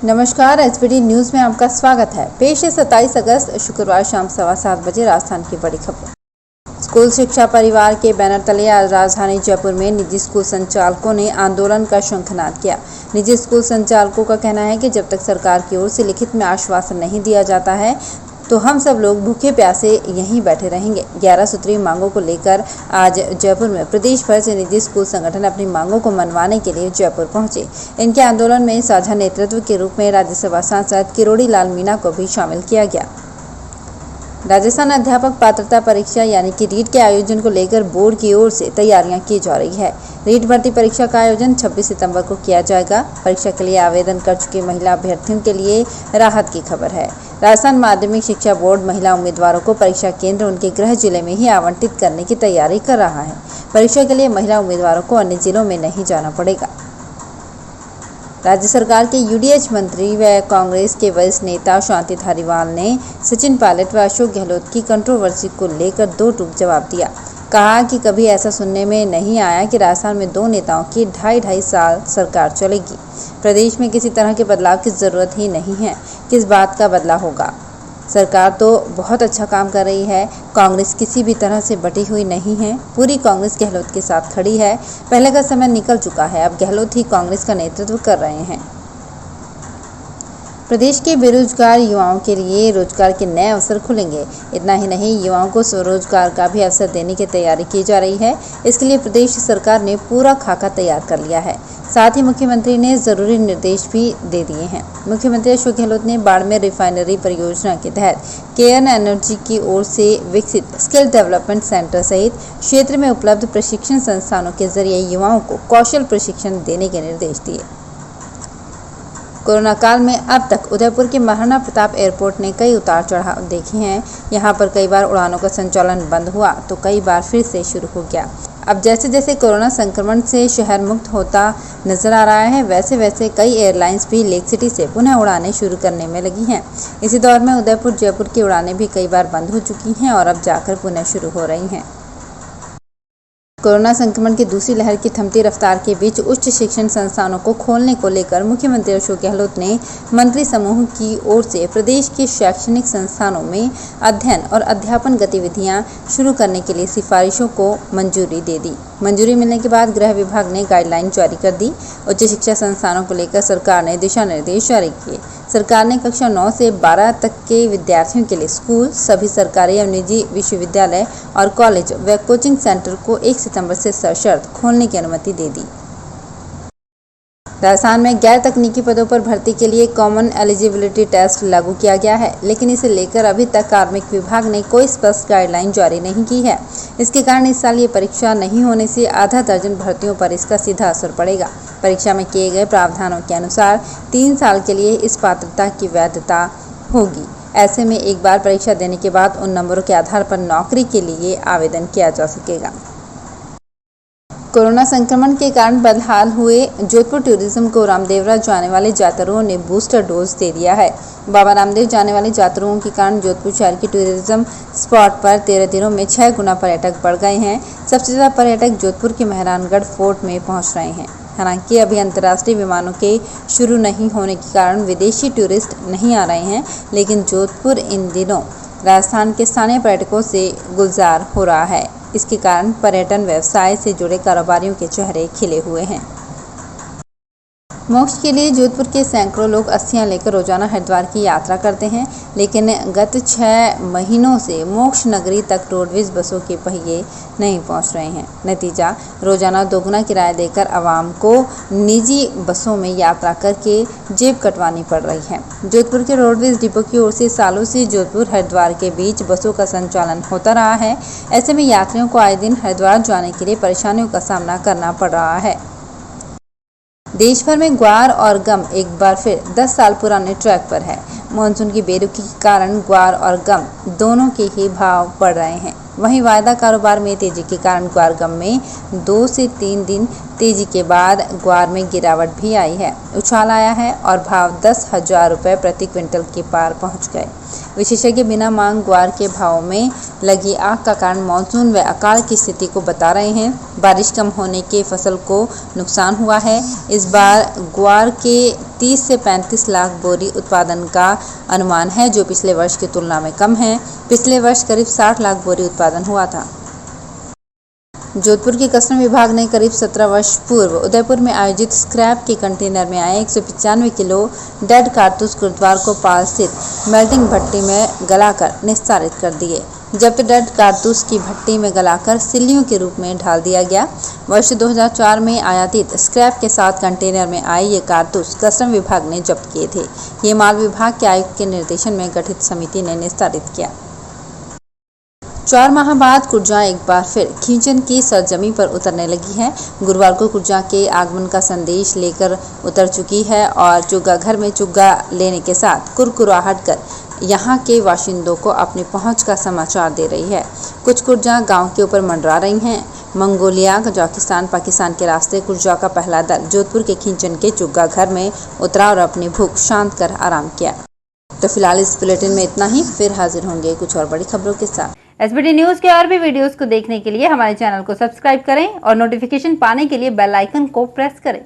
नमस्कार, SBT news में आपका स्वागत है। पेश है 27 अगस्त शुक्रवार शाम 7:15 बजे राजस्थान की बड़ी खबर। स्कूल शिक्षा परिवार के बैनर तले आज राजधानी जयपुर में निजी स्कूल संचालकों ने आंदोलन का शंखनाद किया। निजी स्कूल संचालकों का कहना है कि जब तक सरकार की ओर से लिखित में आश्वासन नहीं दिया जाता है तो हम सब लोग भूखे प्यासे यहीं बैठे रहेंगे। 11 सूत्रीय मांगों को लेकर आज जयपुर में प्रदेश भर से निजी स्कूल संगठन अपनी मांगों को मनवाने के लिए जयपुर पहुंचे। इनके आंदोलन में साझा नेतृत्व के रूप में राज्यसभा सांसद किरोड़ी लाल मीणा को भी शामिल किया गया। राजस्थान अध्यापक पात्रता परीक्षा यानी कि रीट के आयोजन को लेकर बोर्ड की ओर से तैयारियां की जा रही है। रीट भर्ती परीक्षा का आयोजन 26 सितंबर को किया जाएगा। परीक्षा के लिए आवेदन कर चुकी महिला अभ्यर्थियों के लिए राहत की खबर है। राजस्थान माध्यमिक शिक्षा बोर्ड महिला उम्मीदवारों को परीक्षा केंद्र उनके गृह जिले में ही आवंटित करने की तैयारी कर रहा है। परीक्षा के लिए महिला उम्मीदवारों को अन्य जिलों में नहीं जाना पड़ेगा। राज्य सरकार के यूडीएच मंत्री व कांग्रेस के वरिष्ठ नेता शांति धारीवाल ने सचिन पायलट व अशोक गहलोत की कंट्रोवर्सी को लेकर दो टूक जवाब दिया। कहा कि कभी ऐसा सुनने में नहीं आया कि राजस्थान में दो नेताओं की ढाई साल सरकार चलेगी। प्रदेश में किसी तरह के बदलाव की जरूरत ही नहीं है। किस बात का बदलाव होगा? सरकार तो बहुत अच्छा काम कर रही है। कांग्रेस किसी भी तरह से बटी हुई नहीं है। पूरी कांग्रेस गहलोत के साथ खड़ी है। पहले का समय निकल चुका है। अब गहलोत ही कांग्रेस का नेतृत्व कर रहे हैं। प्रदेश के बेरोजगार युवाओं के लिए रोजगार के नए अवसर खुलेंगे। इतना ही नहीं, युवाओं को स्वरोजगार का भी अवसर देने की तैयारी की जा रही है। इसके लिए प्रदेश सरकार ने पूरा खाका तैयार कर लिया है। साथ ही मुख्यमंत्री ने जरूरी निर्देश भी दे दिए हैं। मुख्यमंत्री अशोक गहलोत ने बाड़मेर रिफाइनरी परियोजना के तहत केयर्न एनर्जी की ओर से विकसित स्किल डेवलपमेंट सेंटर सहित क्षेत्र में उपलब्ध प्रशिक्षण संस्थानों के जरिए युवाओं को कौशल प्रशिक्षण देने के निर्देश दिए। कोरोना काल में अब तक उदयपुर के महाराणा प्रताप एयरपोर्ट ने कई उतार चढ़ाव देखे हैं। यहां पर कई बार उड़ानों का संचालन बंद हुआ तो कई बार फिर से शुरू हो गया। अब जैसे जैसे कोरोना संक्रमण से शहर मुक्त होता नजर आ रहा है, वैसे वैसे कई एयरलाइंस भी लेक सिटी से पुनः उड़ानें शुरू करने में लगी हैं। इसी दौर में उदयपुर जयपुर की उड़ानें भी कई बार बंद हो चुकी हैं और अब जाकर पुनः शुरू हो रही हैं। कोरोना संक्रमण की दूसरी लहर की थमती रफ्तार के बीच उच्च शिक्षण संस्थानों को खोलने को लेकर मुख्यमंत्री अशोक गहलोत ने मंत्री समूह की ओर से प्रदेश के शैक्षणिक संस्थानों में अध्ययन और अध्यापन गतिविधियां शुरू करने के लिए सिफारिशों को मंजूरी दे दी। मंजूरी मिलने के बाद गृह विभाग ने गाइडलाइन जारी कर दी। उच्च शिक्षा संस्थानों को लेकर सरकार ने दिशा निर्देश जारी किए। सरकार ने कक्षा 9 से 12 तक के विद्यार्थियों के लिए स्कूल, सभी सरकारी और निजी विश्वविद्यालय और कॉलेज व कोचिंग सेंटर को 1 सितंबर से सशर्त खोलने की अनुमति दे दी। राजस्थान में गैर तकनीकी पदों पर भर्ती के लिए कॉमन एलिजिबिलिटी टेस्ट लागू किया गया है, लेकिन इसे लेकर अभी तक कार्मिक विभाग ने कोई स्पष्ट गाइडलाइन जारी नहीं की है। इसके कारण इस साल ये परीक्षा नहीं होने से आधा दर्जन भर्तियों पर इसका सीधा असर पड़ेगा। परीक्षा में किए गए प्रावधानों के अनुसार 3 साल के लिए इस पात्रता की वैधता होगी। ऐसे में एक बार परीक्षा देने के बाद उन नंबरों के आधार पर नौकरी के लिए आवेदन किया जा सकेगा। कोरोना संक्रमण के कारण बदहाल हुए जोधपुर टूरिज्म को रामदेवरा जाने वाले यात्रियों ने बूस्टर डोज दे दिया है। बाबा रामदेव जाने वाले यात्रियों के कारण जोधपुर शहर की टूरिज्म स्पॉट पर 13 दिनों में 6 गुना पर्यटक बढ़ गए हैं। सबसे ज़्यादा पर्यटक जोधपुर के मेहरानगढ़ फोर्ट में पहुंच रहे हैं। हालांकि अभी अंतर्राष्ट्रीय विमानों के शुरू नहीं होने के कारण विदेशी टूरिस्ट नहीं आ रहे हैं, लेकिन जोधपुर इन दिनों राजस्थान के स्थानीय पर्यटकों से गुलजार हो रहा है। इसके कारण पर्यटन व्यवसाय से जुड़े कारोबारियों के चेहरे खिले हुए हैं। मोक्ष के लिए जोधपुर के सैकड़ों लोग अस्थियां लेकर रोजाना हरिद्वार की यात्रा करते हैं, लेकिन गत 6 महीनों से मोक्ष नगरी तक रोडवेज बसों के पहिए नहीं पहुंच रहे हैं। नतीजा, रोजाना दोगुना किराया देकर आवाम को निजी बसों में यात्रा करके जेब कटवानी पड़ रही है। जोधपुर के रोडवेज डिपो की ओर से सालों से जोधपुर हरिद्वार के बीच बसों का संचालन होता रहा है। ऐसे में यात्रियों को आए दिन हरिद्वार जाने के लिए परेशानियों का सामना करना पड़ रहा है। देश भर में ग्वार और गम एक बार फिर 10 साल पुराने ट्रैक पर है। मानसून की बेरुखी के कारण ग्वार और गम दोनों के ही भाव बढ़ रहे हैं। वहीं वायदा कारोबार में तेजी के कारण ग्वार गम में 2 से 3 दिन तेजी के बाद ग्वार में गिरावट भी आई है। उछाल आया है और भाव 10,000 रुपये प्रति क्विंटल के पार पहुंच गए। विशेषज्ञ बिना मांग ग्वार के भाव में लगी आग का कारण मानसून व अकाल की स्थिति को बता रहे हैं। बारिश कम होने के फसल को नुकसान हुआ है। इस बार ग्वार के 30 से 35 लाख बोरी उत्पादन का अनुमान है, जो पिछले वर्ष की तुलना में कम है। पिछले वर्ष करीब 60 लाख बोरी उत्पादन हुआ था। जोधपुर के कस्टम विभाग ने करीब 17 वर्ष पूर्व उदयपुर में आयोजित स्क्रैप के कंटेनर में आए 195 किलो डेड कारतूस गुरुद्वार को पाल स्थित मेल्टिंग भट्टी में गलाकर निस्तारित कर दिए। जब्त डेड कारतूस की भट्टी में गलाकर सिल्लियों के रूप में ढाल दिया गया। वर्ष 2004 में आयातित स्क्रैप के साथ कंटेनर में आए ये कारतूस कस्टम विभाग ने जब्त किए थे। ये माल विभाग के आयुक्त के निर्देशन में गठित समिति ने निस्तारित किया। 4 माह बाद कुर्जा एक बार फिर खींचन की सरजमी पर उतरने लगी है। गुरुवार को कुर्जा के आगमन का संदेश लेकर उतर चुकी है और चुग्गा घर में चुग्गा लेने के साथ कुरकुराहट कर यहाँ के बाशिंदों को अपनी पहुँच का समाचार दे रही है। कुछ कुर्जा गांव के ऊपर मंडरा रही हैं। मंगोलिया, कजाकिस्तान, पाकिस्तान के रास्ते कुर्जा का पहला दल जोधपुर के खींचन के चुग्गा घर में उतरा और अपनी भूख शांत कर आराम किया। तो फिलहाल इस बुलेटिन में इतना ही। फिर हाजिर होंगे कुछ और बड़ी खबरों के साथ। एसबीटी न्यूज के और भी वीडियोस को देखने के लिए हमारे चैनल को सब्सक्राइब करें और नोटिफिकेशन पाने के लिए बेल आइकन को प्रेस करें।